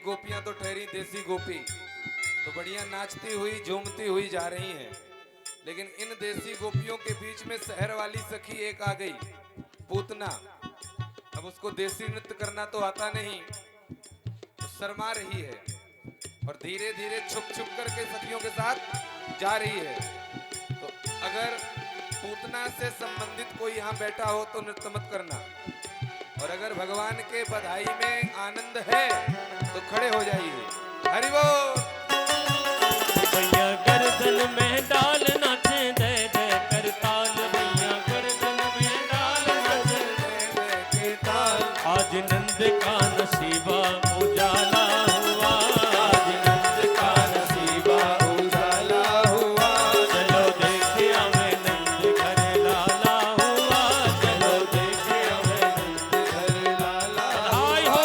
गोपियां तो ठहरी देसी गोपी, तो बढ़िया नाचती हुई झूमती हुई जा रही हैं। लेकिन इन देसी गोपियों के बीच में शहर वाली सखी एक आ गई, पूतना। अब उसको देसी नृत्य करना तो आता नहीं, तो शर्मा रही है और धीरे धीरे छुप छुप करके सखियों के साथ जा रही है। तो अगर पूतना से संबंधित कोई यहाँ बैठा हो तो नृत्य मत करना, और अगर भगवान के बधाई में आनंद है तो खड़े हो जाइए। हरि बोल। भैया गर्दन में डाल नाचे जय जय करताल, भैया गर्दन में डाल नाचे जय जय करताल। आज नंद का नसीबा उजाला हुआ, आज नंद का नसीबा उजाला हुआ। चलो देखे हमें नंद घर लाला हुआ, चलो देखे हमें नंद घर लाला। बधाई हो।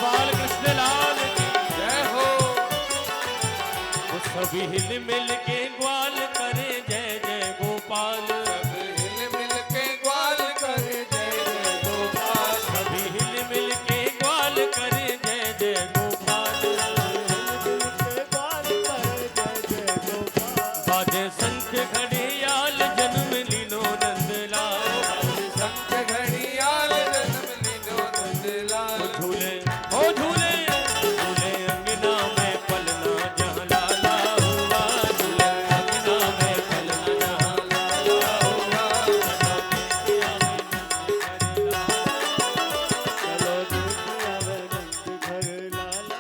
बाल कृष्ण लाल की जय हो। वो सभी हिल मिल के ग्वाल करे जय जय गोपाल, सब हिल मिल के ग्वाल करे जय जय गोपाल, सभी हिल मिल के ग्वाल करे जय जय गोपाल। बाजे शंख घड़ियाल जन्म लीनो नंदलाल, शंख घड़ियाल जन्म लीनो नंदलाल। झूले ओ झूले झूले अंगना में पलना जहाँ लाला हुआ, झूले अंगना में पलना जहाँ लाला हुआ। चलो देखिए आवे नंद घर लाला।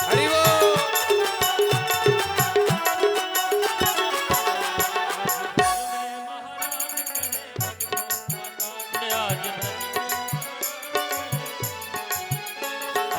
हरि बोल।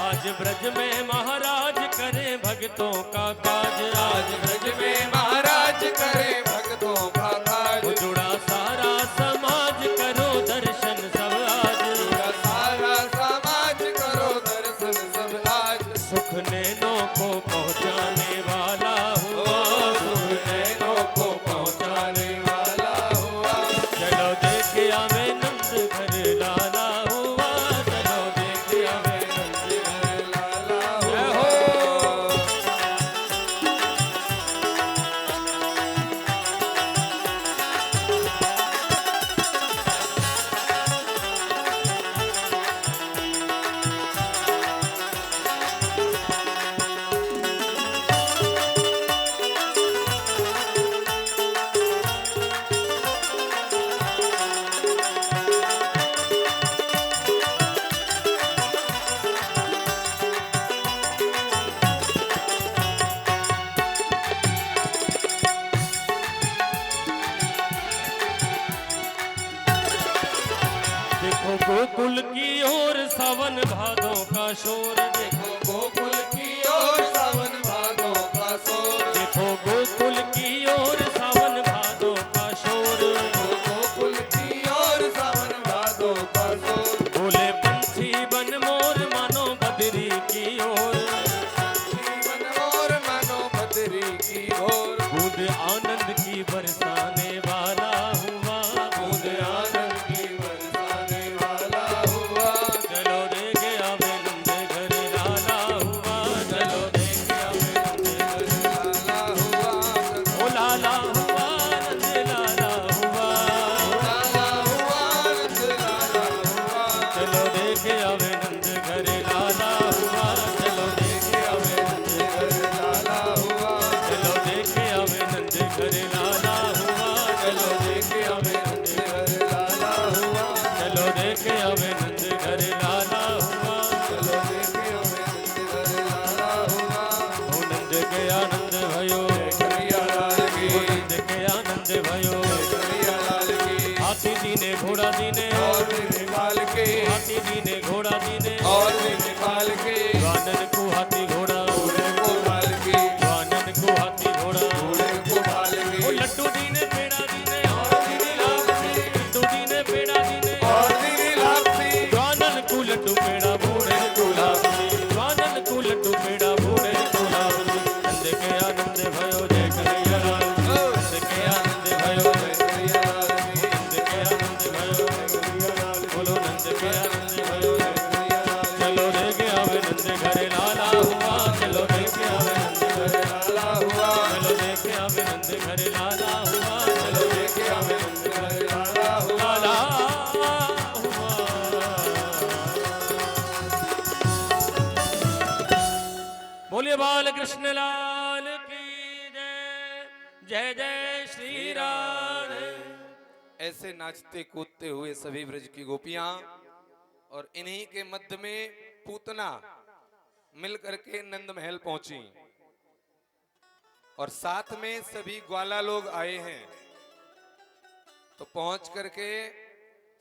आज ब्रज में महाराज करे भक्तों का काज, आज ब्रज में महाराज करे भक्तों का काज। वो जुड़ा सारा समाज करो दर्शन सब आज, पूरा सारा समाज करो दर्शन सब आज। सुख नैनों को पहुँचाने वाला हुआ, सुख नैनों को पहुँचाने वाला हुआ। चलो देखे हमें नंद घर लाला हुआ, चलो देखे हमें नंद घर लाला जय हुआ। हो। देखो गोकुल की ओर सावन भादों का शोर, देखो गोकुल की ओर सावन भादों का शोर। देखो गोकुल की ओर सावन भादों का शोर। गोकुल की ओर सावन भादों का शोर। बोले पंछी बन मोर मानो बदरी की ओर, जीवन और मानो बदरी की ओर। बूंद आनंद की बरसाने वाला हुआ, बूंद आनंद की बरसाने वाला हुआ। चलो देखे आवे नंद घर लाला हुआ, चलो देखे आवे नंद घर लाला हुआ। ओ लाला हुआ नंद लाला हुआ। लाला हुआ नंद लाला हुआ। चलो देखे आवे नंद घर लाला हुआ, चलो देखे आवे नंद घर लाला हुआ। चलो देखे आवे नंद घर के आनंद भयो, कन्हैया लाल की, नंद के आनंद भयो। कन्हैया लाल की, हाथी दीने घोड़ा दीने, और भी निकाल के, हाथी दीने घोड़ा दीने, और भी निकाल के, वानन को हाथी घोड़ा, घोड़े को भाल के, वानन को हाथी घोड़ा, घोड़े को भाल के, ओ लड्डू दीने पेड़ा दीने, और दीने लापसी, लड्डू दीने पेड़ा दीने, और दीनी लापसी, वानन को लड्डू पेड़ा बूढ़े को लापसी, वानन को लड्डू पेड़ा बूढ़े को लापसी। नंद के आनंद भयो जय कन्हैया लाल, नंद के आनंद भयो जय कन्हैया लाल की, नंद के आनंद भयो, कन्हैया लाल की, बोलो नंद के आनंद भयो। कन्हैया लाल की, चलो रे के आवे नंद घरे लाला हुआ, चलो रे के आवे नंद घरे लाला हुआ, चलो रे के आवे नंद घरे लाला हुआ, चलो रे लेके आवे नंद घरे लाला हुआ, लाला हुआ। बोलिए बाल कृष्ण लाल की जय, जय जय श्री राधे। ऐसे नाचते कूदते हुए सभी ब्रज की गोपियां और इन्हीं के मध्य में पूतना मिल करके नंद महल पहुंची और साथ में सभी ग्वाला लोग आए हैं। तो पहुंच करके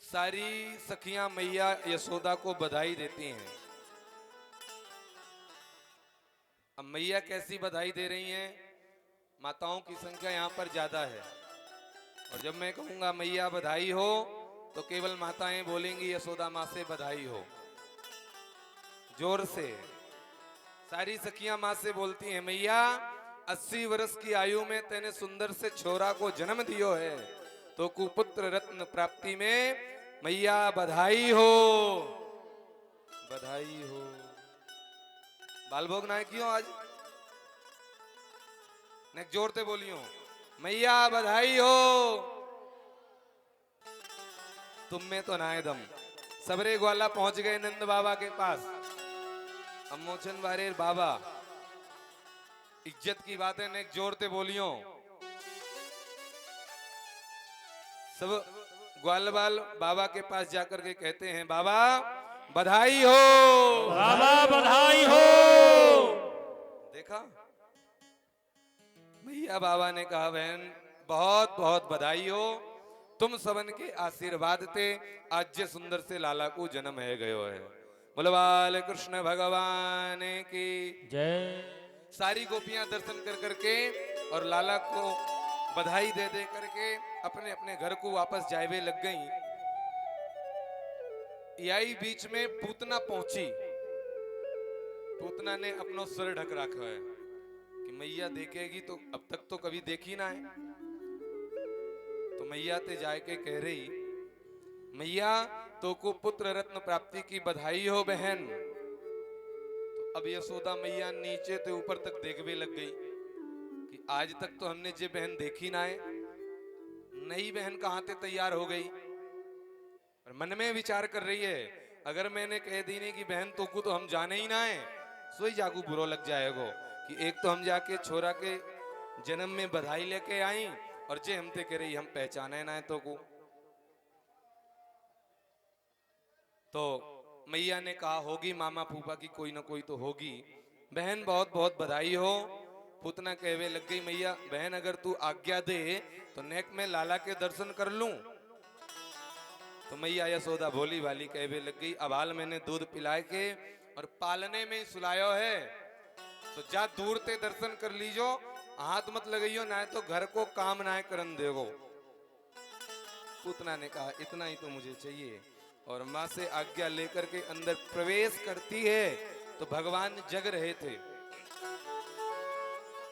सारी सखियां मैया यशोदा को बधाई देती हैं। अब मैया कैसी बधाई दे रही हैं? माताओं की संख्या यहाँ पर ज्यादा है और जब मैं कहूंगा मैया बधाई हो तो केवल माताएं बोलेंगी यशोदा माँ से बधाई हो। जोर से सारी सखियां माँ से बोलती हैं, मैया 80 वर्ष की आयु में तेने सुंदर से छोरा को जन्म दियो है तो कुपुत्र रत्न प्राप्ति में मैया बधाई हो, बधाई हो। बालभोग नायक क्यों आज ने जोर से बोलियो, मैया बधाई हो। तुम में तो ना दम। सबरे ग्वाला पहुंच गए नंद बाबा के पास। अब मोचन बारेर बाबा इज्जत की बात है, ने जोर से बोलियो। सब ग्वाल बाल बाबा के पास जाकर के कहते हैं, बाबा बधाई हो, बाबा बधाई हो। देखा भैया बाबा ने कहा, बहन बहुत बहुत बधाई हो, तुम सबन के आशीर्वाद थे आज जे सुंदर से लाला को जन्म है गयो है। बोलो बाल कृष्ण भगवान की जय। सारी गोपियां दर्शन कर करके और लाला को बधाई दे दे करके अपने अपने घर को वापस जाए लग गई। यही बीच में पूतना पहुंची। पूतना ने अपना सिर ढक रखा है कि मैया देखेगी तो अब तक तो कभी देखी ना है। तो मैया ते जाए के कह रही, मैया तो को पुत्र रत्न प्राप्ति की बधाई हो बहन। तो अब यशोदा मैया नीचे ते ऊपर तक देखने लग गई कि आज तक तो हमने जे बहन देखी ना है, नई बहन कहां ते तैयार हो गई। और मन में विचार कर रही है, अगर मैंने कह दी नहीं कि बहन तो को तो हम जाने ही ना है, सोई जागू बुरो लग जाएगो कि एक तो हम जाके छोरा के जन्म में बधाई लेके आई और जे हमते कह रही हम पहचाने ना है तो को। तो मैया ने कहा, होगी मामा फूफा की कोई ना कोई तो होगी। बहन बहुत बहुत बधाई हो। पूतना कहवे लग गई, मैया बहन अगर तू आज्ञा दे तो नेक में लाला के दर्शन कर लूं। तो मैया यशोदा भोली वाली कहवे लग गई, अबाल मैंने दूध पिलाए के और पालने में सुलायो है, तो जा दूर ते दर्शन कर लीजो, हाथ मत लगाइयो ना तो घर को काम ना करन देगो। पूतना ने कहा, इतना ही तो मुझे चाहिए। और माँ से आज्ञा लेकर के अंदर प्रवेश करती है तो भगवान जग रहे थे।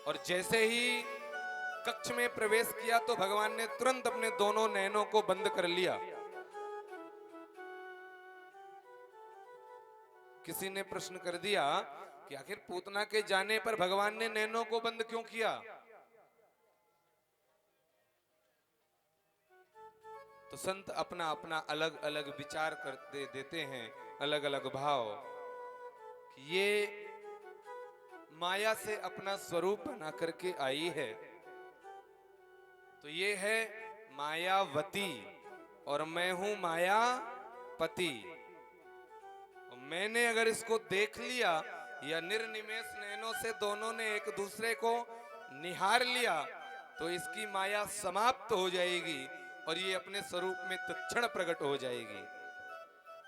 और जैसे ही कक्ष में प्रवेश किया तो भगवान ने तुरंत अपने दोनों नैनों को बंद कर लिया। किसी ने प्रश्न कर दिया कि आखिर पूतना के जाने पर भगवान ने नैनों को बंद क्यों किया? तो संत अपना अपना अलग अलग विचार करते देते हैं, अलग अलग भाव। कि ये माया से अपना स्वरूप बना करके आई है, तो ये है मायावती और मैं हूं मायापति। मैंने अगर इसको देख लिया या निर्निमेष नैनों से दोनों ने एक दूसरे को निहार लिया तो इसकी माया समाप्त हो जाएगी और ये अपने स्वरूप में तत्क्षण प्रकट हो जाएगी।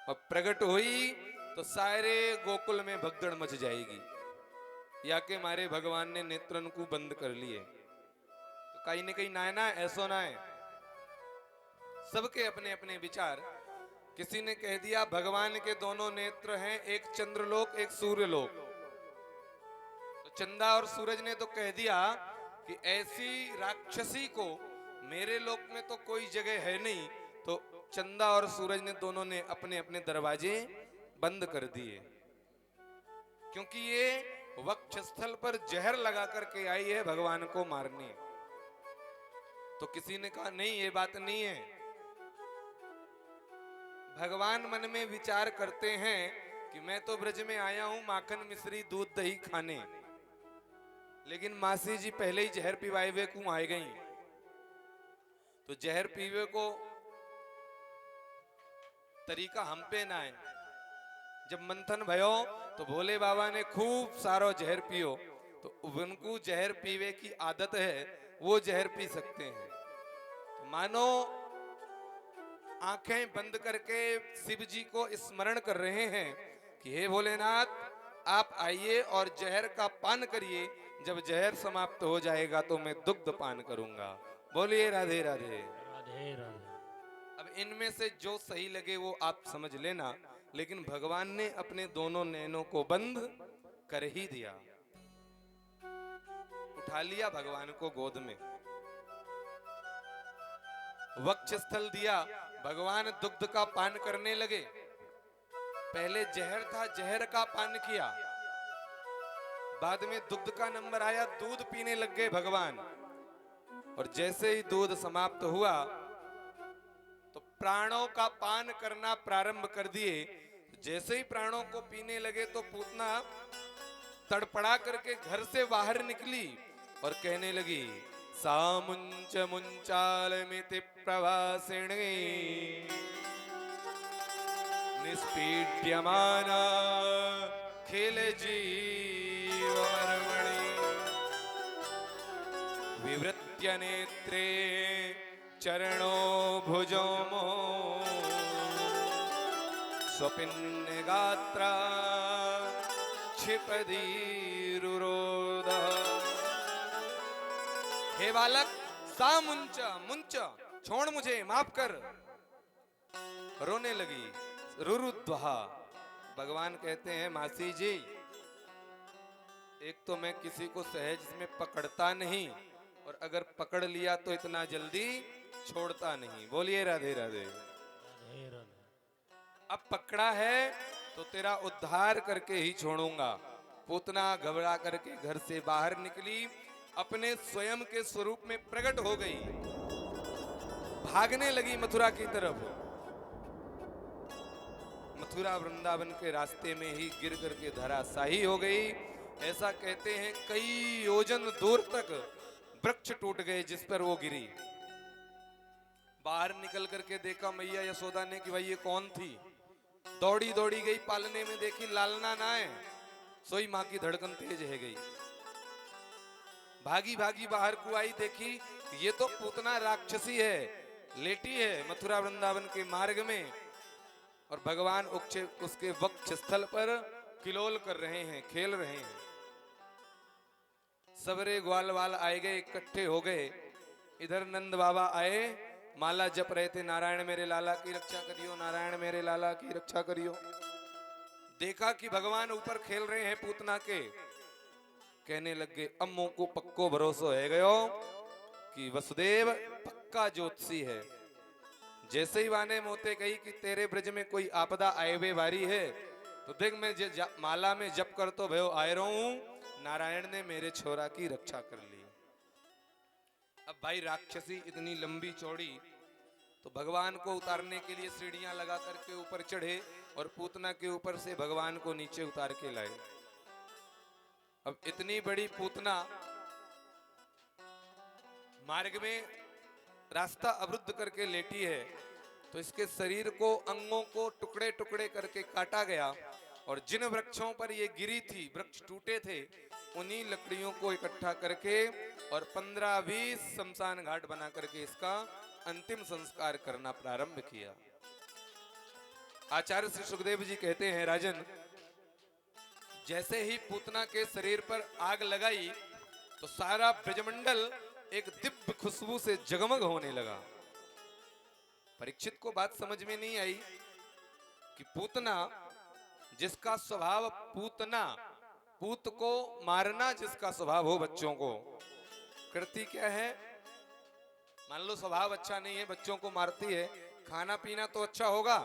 और प्रकट हुई तो सारे गोकुल में भगदड़ मच जाएगी। या के मारे भगवान ने नेत्रन को बंद कर लिए। तो कहीं न कहीं ना ऐसो ना है, सबके अपने अपने विचार। किसी ने कह दिया भगवान के दोनों नेत्र हैं, एक चंद्रलोक एक सूर्यलोक। तो चंदा और सूरज ने तो कह दिया कि ऐसी राक्षसी को मेरे लोक में तो कोई जगह है नहीं। तो चंदा और सूरज ने दोनों ने अपने अपने दरवाजे बंद कर दिए, क्योंकि ये वक्षस्थल पर जहर लगा करके आई है भगवान को मारने। तो किसी ने कहा नहीं, ये बात नहीं है। भगवान मन में विचार करते हैं कि मैं तो ब्रज में आया हूं माखन मिश्री दूध दही खाने, लेकिन मासी जी पहले ही जहर पिवाए हुए को आए गई। तो जहर पीवे को तरीका हम पे ना है। जब मंथन भयो तो भोले बाबा ने खूब सारो जहर पियो, तो उनको जहर पीवे की आदत है, वो जहर पी सकते हैं। तो मानो आंखें बंद करके शिव जी को स्मरण कर रहे हैं कि हे भोलेनाथ, आप आइए और जहर का पान करिए। जब जहर समाप्त हो जाएगा तो मैं दुग्ध पान करूंगा। बोलिए राधे राधे। राधे राधे। अब इनमें से जो सही लगे वो आप समझ लेना, लेकिन भगवान ने अपने दोनों नैनों को बंद कर ही दिया। उठा लिया भगवान को गोद में, वक्षस्थल दिया, भगवान दुग्ध का पान करने लगे। पहले जहर था, जहर का पान किया, बाद में दुग्ध का नंबर आया, दूध पीने लग गए भगवान। और जैसे ही दूध समाप्त हुआ तो प्राणों का पान करना प्रारंभ कर दिए। जैसे ही प्राणों को पीने लगे तो पूतना तड़पड़ा करके घर से बाहर निकली और कहने लगी सामुंच मुंचालमिति प्रवासिणे निष्पीड्यमाना खिल जीवमर्मणि विवृत्य नेत्रे चरणो भुजो मो स्वपिन्न गात्रा क्षिपदीरुरोध। हे बालक, सा मुंच मुंच, छोड़ मुझे, माफ कर। रोने लगी, रुरुद्वहा। भगवान कहते हैं मासी जी, एक तो मैं किसी को सहज में पकड़ता नहीं, और अगर पकड़ लिया तो इतना जल्दी छोड़ता नहीं। बोलिए राधे राधे। राधे राधे। अब पकड़ा है तो तेरा उद्धार करके ही छोड़ूंगा। पूतना घबरा करके घर से बाहर निकली, अपने स्वयं के स्वरूप में प्रकट हो गई, भागने लगी मथुरा की तरफ। मथुरा वृंदावन के रास्ते में ही गिर करके धराशायी हो गई। ऐसा कहते हैं कई योजन दूर तक वृक्ष टूट गए जिस पर वो गिरी। बाहर निकल करके देखा मैया यशोदा ने कि भाई ये कौन थी। दौड़ी दौड़ी गई, पालने में देखी लालना ना है, सोई माँ की धड़कन तेज है गई। भागी भागी बाहर को आई, देखी ये तो पूतना राक्षसी है, लेटी है मथुरा वृंदावन के मार्ग में, और भगवान उसके वक्ष स्थल पर किलोल कर रहे हैं, खेल रहे हैं। सबरे ग्वाल वाल आए गए, इकट्ठे हो गए। इधर नंद बाबा आए, माला जप रहे थे, नारायण मेरे लाला की रक्षा करियो, नारायण मेरे लाला की रक्षा करियो। देखा कि भगवान ऊपर खेल रहे हैं पूतना के, कहने लग गए अम्मो को पक्को भरोसा है गयो कि वसुदेव पक्का ज्योतिषी है। जैसे ही वाने मोते कही कि तेरे ब्रज में कोई आपदा आए हुए वारी है, तो देख मैं माला में जप कर तो भयो आए रहूं, नारायण ने मेरे छोरा की रक्षा कर ली। अब भाई राक्षसी इतनी लंबी चौड़ी, तो भगवान को उतारने के लिए सीढ़ियां लगा करके ऊपर चढ़े और पूतना के ऊपर से भगवान को नीचे उतार के लाए। अब इतनी बड़ी पूतना मार्ग में रास्ता अवरुद्ध करके लेटी है, तो इसके शरीर को, अंगों को टुकड़े टुकड़े करके काटा गया और जिन वृक्षों पर ये गिरी थी, वृक्ष टूटे थे, उन्हीं लकड़ियों को इकट्ठा करके और 15-20 शमशान घाट बना करके इसका अंतिम संस्कार करना प्रारंभ किया। आचार्य श्री सुखदेव जी कहते हैं, राजन, जैसे ही पूतना के शरीर पर आग लगाई तो सारा ब्रजमंडल एक दिव्य खुशबू से जगमग होने लगा। परीक्षित को बात समझ में नहीं आई कि पूतना, जिसका स्वभाव पूतना, पूत को मारना जिसका स्वभाव हो बच्चों को, कृति क्या है? मान लो स्वभाव अच्छा नहीं है, बच्चों को मारती है, खाना पीना तो अच्छा होगा।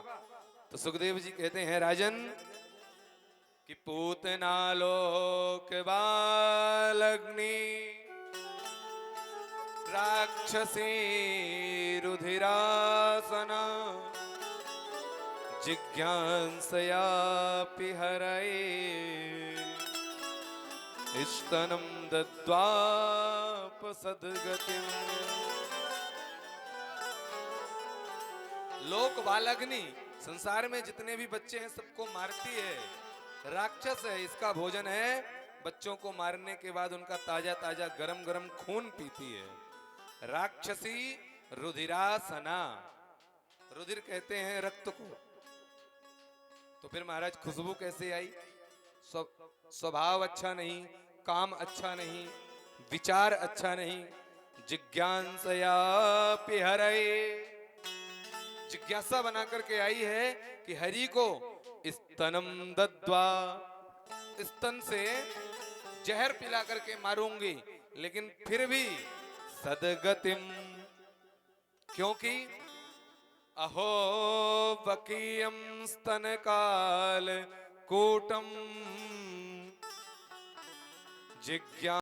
तो सुखदेव जी कहते हैं, राजन, कि पूतना लोक बालग्नि राक्षसी रुधिरासना जिज्ञांसयापि हरये स्तनं दद्वाप सद्गतिम्। लोक बालग्नि, संसार में जितने भी बच्चे हैं सबको मारती है, राक्षस है, इसका भोजन है। बच्चों को मारने के बाद उनका ताजा ताजा गरम गरम खून पीती है। राक्षसी रुधिरासना, रुधिर कहते हैं रक्त को। तो फिर महाराज खुशबू कैसे आई? स्वभाव अच्छा नहीं, काम अच्छा नहीं, विचार अच्छा नहीं। जिज्ञांसयापि हरये, जिज्ञासा बना करके आई है कि हरि को स्तनम दद्वा, स्तन से जहर पिला करके मारूंगी, लेकिन फिर भी सदगतिम, क्योंकि अहो वकीयम स्तन काल कूटम जिज्ञा